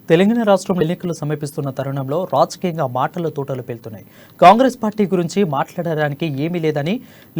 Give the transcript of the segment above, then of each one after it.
తెలంగాణ రాష్ట్రంలో ఎన్నికలు సమీపిస్తున్న తరుణంలో రాజకీయంగా మాటల తోటలు పేలుతున్నాయి. కాంగ్రెస్ పార్టీ గురించి మాట్లాడడానికి ఏమీ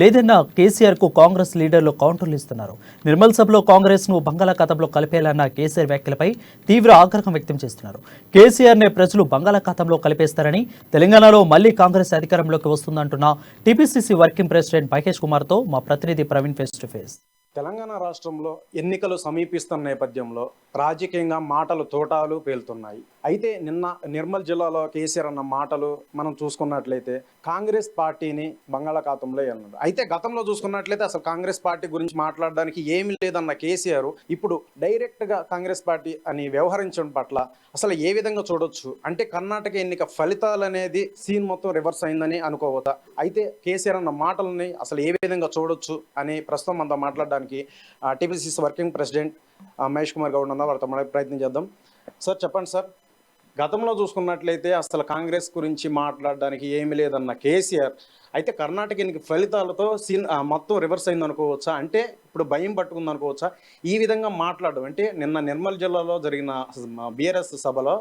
లేదన్న కేసీఆర్కు కాంగ్రెస్ లీడర్లు కౌంటర్లు ఇస్తున్నారు. నిర్మల్ సభలో కాంగ్రెస్ను బంగాళాఖాతంలో కలిపేయాలన్న కేసీఆర్ వ్యాఖ్యలపై తీవ్ర ఆగ్రహం వ్యక్తం చేస్తున్నారు. కేసీఆర్నే ప్రజలు బంగాళాఖాతంలో కలిపేస్తారని, తెలంగాణలో మళ్లీ కాంగ్రెస్ అధికారంలోకి వస్తుందంటున్న టీపీసీసీ వర్కింగ్ ప్రెసిడెంట్ మహేష్ కుమార్తో మా ప్రతినిధి Praveen face to face. Telangana రాష్ట్రంలో ఎన్నికలు సమీపిస్తున్న నేపథ్యంలో రాజకీయంగా మాటలు తోటాలు పేలుతున్నాయి. అయితే నిన్న నిర్మల్ జిల్లాలో కేసీఆర్ అన్న మాటలు మనం చూసుకున్నట్లయితే కాంగ్రెస్ పార్టీని బంగాళాఖాతంలో అన్నారు. అయితే గతంలో చూసుకున్నట్లయితే అసలు కాంగ్రెస్ పార్టీ గురించి మాట్లాడడానికి ఏమీ లేదన్న కేసీఆర్ ఇప్పుడు డైరెక్ట్గా కాంగ్రెస్ పార్టీ అని వ్యవహరించడం పట్ల అసలు ఏ విధంగా చూడొచ్చు? అంటే కర్ణాటక ఎన్నిక ఫలితాలు అనేది సీన్ మొత్తం రివర్స్ అయిందని అనుకోవచ్చా? అయితే కేసీఆర్ అన్న మాటలని అసలు ఏ విధంగా చూడొచ్చు అని ప్రస్తుతం మనతో మాట్లాడడానికి TPCC working president Mahesh Kumar Goud ఉన్నారు. వారితో మనకి ప్రయత్నం చేద్దాం. సార్ చెప్పండి సార్, గతంలో చూసుకున్నట్లయితే అసలు కాంగ్రెస్ గురించి మాట్లాడడానికి ఏమీ లేదన్న కేసీఆర్ అయితే కర్ణాటక ఎన్నిక ఫలితాలతో సీన్ మొత్తం రివర్స్ అయింది అనుకోవచ్చా? అంటే ఇప్పుడు భయం పట్టుకుంది అనుకోవచ్చా? ఈ విధంగా మాట్లాడడం అంటే నిన్న నిర్మల్ జిల్లాలో జరిగిన బీఆర్ఎస్ సభలో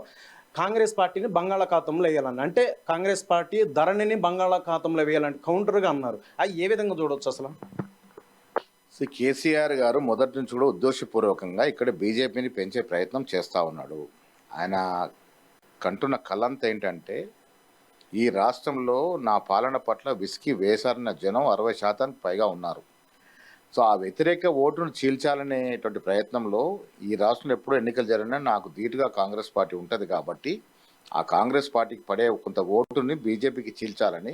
కాంగ్రెస్ పార్టీని బంగాళాఖాతంలో వేయాలని, అంటే కాంగ్రెస్ పార్టీ ధరణిని బంగాళాఖాతంలో వేయాలని కౌంటర్గా అన్నారు. అది ఏ విధంగా చూడవచ్చు అసలు? కేసీఆర్ గారు మొదటి నుంచి కూడా ఉద్దేశపూర్వకంగా ఇక్కడ బీజేపీని పెంచే ప్రయత్నం చేస్తూ ఉన్నాడు. ఆయన కంటున్న కలంత ఏంటంటే, ఈ రాష్ట్రంలో నా పాలన పట్ల విసికి వేసారిన జనం 60% పైగా ఉన్నారు. సో ఆ వ్యతిరేక ఓటును చీల్చాలనేటువంటి ప్రయత్నంలో ఈ రాష్ట్రంలో ఎప్పుడూ ఎన్నికలు జరిగినా నాకు ధీటుగా కాంగ్రెస్ పార్టీ ఉంటుంది కాబట్టి ఆ కాంగ్రెస్ పార్టీకి పడే కొంత ఓటుని బీజేపీకి చీల్చాలని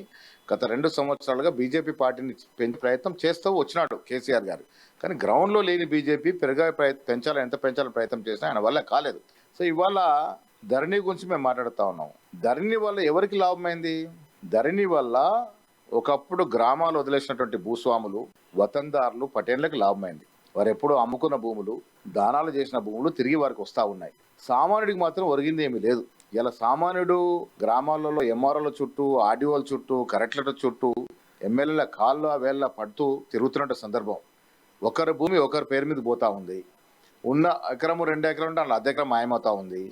గత 2 సంవత్సరాలుగా బీజేపీ పార్టీని పెంచే ప్రయత్నం చేస్తూ వచ్చినాడు కేసీఆర్ గారు. కానీ గ్రౌండ్లో లేని బీజేపీ పెంచాలని ఎంత పెంచాలని ప్రయత్నం చేసినా ఆయన వల్ల కాలేదు. సో ఇవాళ ధరణి గురించి మేము మాట్లాడుతూ ఉన్నాం. ధరణి వల్ల ఎవరికి లాభమైంది? ధరణి వల్ల ఒకప్పుడు గ్రామాలు వదిలేసినటువంటి భూస్వాములు, వతందారులు, పటేళ్లకు లాభమైంది. వారు ఎప్పుడూ అమ్ముకున్న భూములు, దానాలు చేసిన భూములు తిరిగి వారికి వస్తూ ఉన్నాయి. సామాన్యుడికి మాత్రం ఒరిగింది ఏమీ లేదు. ఇలా సామాన్యుడు గ్రామాలలో ఎంఆర్ఓల చుట్టూ, ఆర్డీఓల చుట్టూ, కలెక్టర్ల చుట్టూ, ఎమ్మెల్యేల కాళ్ళ వేళ్ళ పడుతూ తిరుగుతున్న సందర్భం. ఒకరి భూమి ఒకరి పేరు మీద పోతా ఉంది. ఉన్న ఎకరము 2 ఎకరం ఉంటే అలా 1/2 ఎకరం మాయమవుతా ఉంది.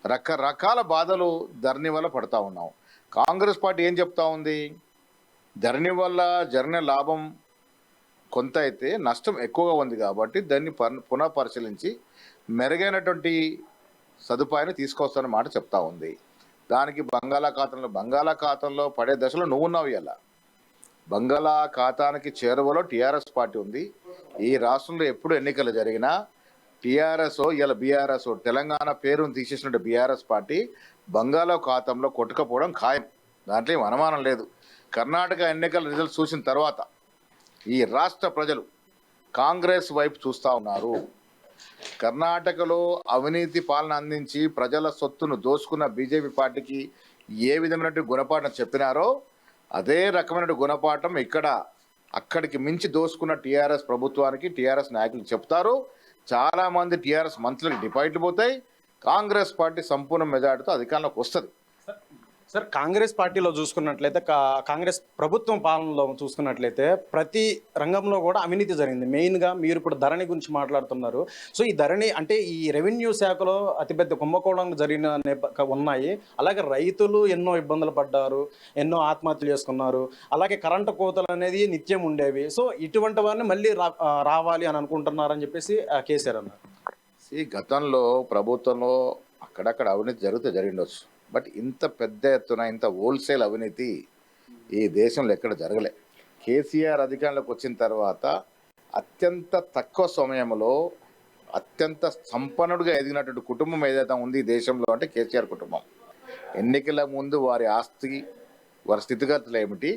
రకరకాల బాధలు ధరణి వల్ల పడతా ఉన్నాం. కాంగ్రెస్ పార్టీ ఏం చెప్తా ఉంది? ధరణి వల్ల జరిగిన లాభం కొంత అయితే నష్టం ఎక్కువగా ఉంది కాబట్టి దాన్ని పునః పరిశీలించి మెరుగైనటువంటి సదుపాయాన్ని తీసుకొస్తానన్న మాట చెప్తా ఉంది. దానికి బంగాళాఖాతంలో పడే దశలో నువ్వు ఉన్నావు. ఇలా బంగాళాఖాతానికి చేరువలో టీఆర్ఎస్ పార్టీ ఉంది. ఈ రాష్ట్రంలో ఎప్పుడు ఎన్నికలు జరిగినా టీఆర్ఎస్ ఇలా బీఆర్ఎస్, తెలంగాణ పేరును తీసేసినట్టు బీఆర్ఎస్ పార్టీ బంగాళాఖాతంలో కొట్టుకపోవడం ఖాయం. దాంట్లో ఏం అనుమానం లేదు. కర్ణాటక ఎన్నికల రిజల్ట్స్ చూసిన తర్వాత ఈ రాష్ట్ర ప్రజలు కాంగ్రెస్ వైపు చూస్తూ ఉన్నారు. కర్ణాటకలో అవినీతి పాలన అందించి ప్రజల సొత్తును దోచుకున్న బీజేపీ పార్టీకి ఏ విధమైన గుణపాఠం చెప్పినారో అదే రకమైన గుణపాఠం ఇక్కడ అక్కడికి మించి దోచుకున్న టీఆర్ఎస్ ప్రభుత్వానికి, టీఆర్ఎస్ నాయకులు చెప్తారు. చాలామంది టీఆర్ఎస్ మంత్రులకు డిపాజిట్లు పోతాయి. కాంగ్రెస్ పార్టీ సంపూర్ణ మెజార్టీతో అధికారంలోకి వస్తుంది. సార్, కాంగ్రెస్ పార్టీలో చూసుకున్నట్లయితే, కాంగ్రెస్ ప్రభుత్వం పాలనలో చూసుకున్నట్లయితే ప్రతి రంగంలో కూడా అవినీతి జరిగింది. మెయిన్గా మీరు ఇప్పుడు ధరణి గురించి మాట్లాడుతున్నారు. సో ఈ ధరణి అంటే ఈ రెవెన్యూ శాఖలో అతిపెద్ద కుంభకోణం జరిగిన ఉన్నాయి. అలాగే రైతులు ఎన్నో ఇబ్బందులు పడ్డారు, ఎన్నో ఆత్మహత్యలు చేసుకున్నారు. అలాగే కరెంటు కోతలు అనేది నిత్యం ఉండేవి. సో ఇటువంటి వారిని మళ్ళీ రావాలి అని అనుకుంటున్నారని చెప్పేసి కేసీఆర్ అన్నారు. గతంలో ప్రభుత్వంలో అక్కడక్కడ అవినీతి జరిగిండొచ్చు. బట్ ఇంత పెద్ద ఎత్తున ఇంత హోల్సేల్ అవినీతి ఈ దేశంలో ఎక్కడ జరగలే. కేసీఆర్ అధికారంలోకి వచ్చిన తర్వాత అత్యంత తక్కువ సమయంలో అత్యంత సంపన్నుడిగా ఎదిగినటువంటి కుటుంబం ఏదైతే ఉంది ఈ దేశంలో అంటే కేసీఆర్ కుటుంబం. ఎన్నికల ముందు వారి ఆస్తి, వారి స్థితిగతులు ఏమిటి,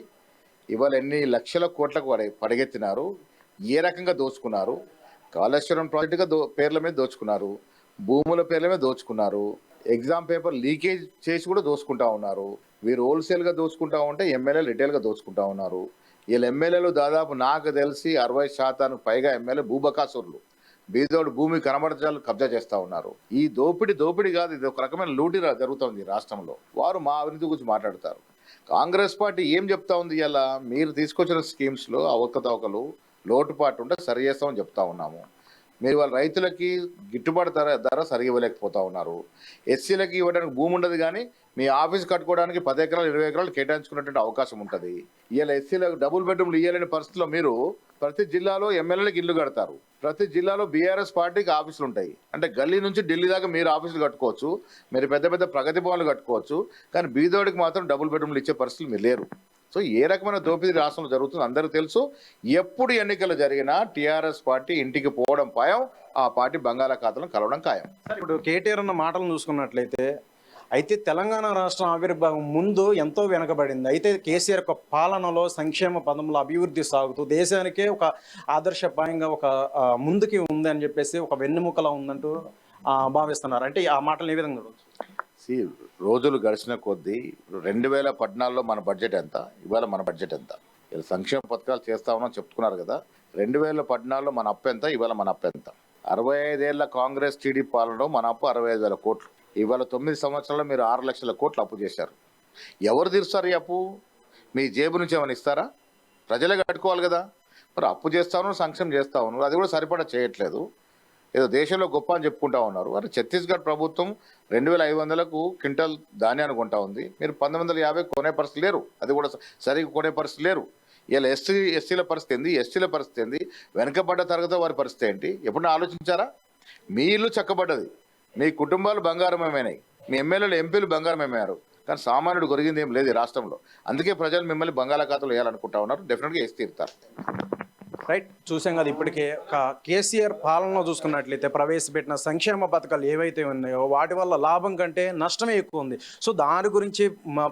ఇవాళ ఎన్ని లక్షల కోట్లకు పడగెత్తినారు, ఏ రకంగా దోచుకున్నారు, కాళేశ్వరం ప్రాజెక్టుగా పేర్ల మీద దోచుకున్నారు, భూముల పేర్ల మీద దోచుకున్నారు, ఎగ్జామ్ పేపర్ లీకేజ్ చేసి కూడా దోచుకుంటా ఉన్నారు. వీరు హోల్సేల్గా దోచుకుంటా ఉంటే ఎమ్మెల్యేలు రిటైల్గా దోచుకుంటా ఉన్నారు. వీళ్ళ ఎమ్మెల్యేలు దాదాపు నాకు తెలిసి 60% పైగా ఎమ్మెల్యే భూబకాసురులు, బీదోడు భూమి కనబడజాలు కబ్జా చేస్తూ ఉన్నారు. ఈ దోపిడీ కాదు, ఇది ఒక రకమైన లూటీ జరుగుతుంది రాష్ట్రంలో. వారు మా అవినీతి గురించి మాట్లాడతారు. కాంగ్రెస్ పార్టీ ఏం చెప్తా ఉంది? ఇలా మీరు తీసుకొచ్చిన స్కీమ్స్లో అవకతవకలు, లోటుపాటు ఉంటే సరి చేస్తామని చెప్తా ఉన్నాము. మీరు వాళ్ళ రైతులకి గిట్టుబాటు ధర సరిగా ఇవ్వలేకపోతా ఉన్నారు. ఎస్సీలకి ఇవ్వడానికి భూమి ఉండదు, కానీ మీ ఆఫీస్ కట్టుకోవడానికి 10 ఎకరాలు 20 ఎకరాలు కేటాయించుకున్నటువంటి అవకాశం ఉంటుంది. ఇవాళ ఎస్సీలకు డబుల్ బెడ్రూమ్లు ఇవ్వాలని పరిస్థితిలో మీరు ప్రతి జిల్లాలో ఎమ్మెల్యేలకు ఇల్లు కడతారు, ప్రతి జిల్లాలో బీఆర్ఎస్ పార్టీకి ఆఫీసులు ఉంటాయి. అంటే గల్లీ నుంచి ఢిల్లీ దాకా మీరు ఆఫీసులు కట్టుకోవచ్చు, మీరు పెద్ద పెద్ద ప్రగతి భవన్లు కట్టుకోవచ్చు, కానీ బీదోడికి మాత్రం డబుల్ బెడ్రూమ్లు ఇచ్చే పరిస్థితులు మీరు లేరు. సో ఏ రకమైన దోపిడీ రాష్ట్రంలో జరుగుతుంది అందరికీ తెలుసు. ఎప్పుడు ఎన్నికలు జరిగినా టీఆర్ఎస్ పార్టీ ఇంటికి పోవడం ఖాయం, ఆ పార్టీ బంగాళాఖాతంలో కలవడం ఖాయం. సార్, ఇప్పుడు కేటీఆర్ అన్న మాటలను చూసుకున్నట్లయితే అయితే తెలంగాణ రాష్ట్రం ఆవిర్భావం ముందు ఎంతో వెనకబడింది. అయితే కేసీఆర్ యొక్క పాలనలో సంక్షేమ పదంలో అభివృద్ధి సాగుతూ దేశానికే ఒక ఆదర్శప్రాయంగా ఒక ముందుకి ఉంది అని చెప్పేసి ఒక వెన్నెముకలా ఉందంటూ భావిస్తున్నారు. అంటే ఆ మాటలు ఏ విధంగా చూడవచ్చు? రోజులు గడిచిన కొద్దీ 2014లో మన బడ్జెట్ ఎంత, ఇవాళ మన బడ్జెట్ ఎంత? ఇలా సంక్షేమ పథకాలు చేస్తా ఉన్నాం చెప్పుకున్నారు కదా. 2014లో మన అప్పు ఎంత, ఇవాళ మన అప్పు ఎంత? 65 ఏళ్ల కాంగ్రెస్ టీడీపీ పాలనలో మన అప్పు 65,000 కోట్లు. ఇవాళ 9 సంవత్సరాల్లో మీరు 6 లక్షల కోట్లు అప్పు చేశారు. ఎవరు తీరుస్తారు ఈ అప్పు? మీ జేబు నుంచి ఏమైనా ఇస్తారా? ప్రజలే కట్టుకోవాలి కదా. మరి అప్పు చేస్తాను, సంక్షేమం చేస్తా ఉన్నారు, అది కూడా సరిపడా చేయట్లేదు. ఏదో దేశంలో గొప్ప అని చెప్పుకుంటా ఉన్నారు. మరి ఛత్తీస్గఢ్ ప్రభుత్వం 2,500కు క్వింటల్ ధాన్యాన్ని కొంటా ఉంది, మీరు 1950 కొనే పరిస్థితి లేరు, అది కూడా సరిగ్గా కొనే పరిస్థితి లేరు. ఇలా ఎస్సీల పరిస్థితి ఏంది, ఎస్టీల పరిస్థితి ఏంది, వెనకబడ్డ తరగతి వారి పరిస్థితి ఏంటి? ఎప్పుడన్నా ఆలోచించారా? మీ ఇల్లు చక్కబడ్డది, మీ కుటుంబాలు బంగారమేమైనాయి, మీ ఎమ్మెల్యేలు ఎంపీలు బంగారమేమయ్యారు, కానీ సామాన్యుడు కొరిగింది ఏం లేదు ఈ రాష్ట్రంలో. అందుకే ప్రజలు మిమ్మల్ని బంగాళాఖాతంలో వేయాలనుకుంటా ఉన్నారు. డెఫినెట్గా వేసి తీరుతారు. రైట్, చూసాం కదా ఇప్పటికే కేసీఆర్ పాలనలో చూసుకున్నట్లయితే ప్రవేశపెట్టిన సంక్షేమ పథకాలు ఏవైతే ఉన్నాయో వాటి వల్ల లాభం కంటే నష్టమే ఎక్కువ ఉంది. సో దాని గురించి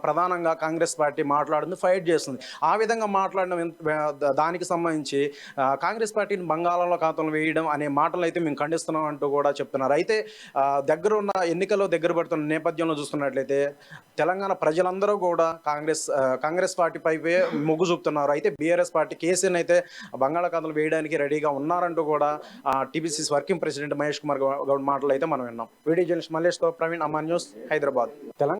ప్రధానంగా కాంగ్రెస్ పార్టీ మాట్లాడుతుంది, ఫైట్ చేస్తుంది. ఆ విధంగా మాట్లాడడం దానికి సంబంధించి కాంగ్రెస్ పార్టీని బంగాళాల ఖాతాలో వేయడం అనే మాటలు అయితే మేము ఖండిస్తున్నాం అంటూ కూడా చెప్తున్నారు. అయితే దగ్గర ఉన్న ఎన్నికల్లో దగ్గర పడుతున్న నేపథ్యంలో చూసుకున్నట్లయితే తెలంగాణ ప్రజలందరూ కూడా కాంగ్రెస్ పార్టీపై మొగ్గు చూపుతున్నారు. అయితే బీఆర్ఎస్ పార్టీ కేసీఆర్ని అయితే బంగాళాఖాతంలో వేయడానికి రెడీగా ఉన్నారంటూ కూడా TPCC working president Mahesh Kumar Goud మాటలు అయితే మనం విన్నాం. వీడియో జర్నలిస్ట్ మల్లేష్తో ప్రవీణ్, అమా న్యూస్, హైదరాబాద్.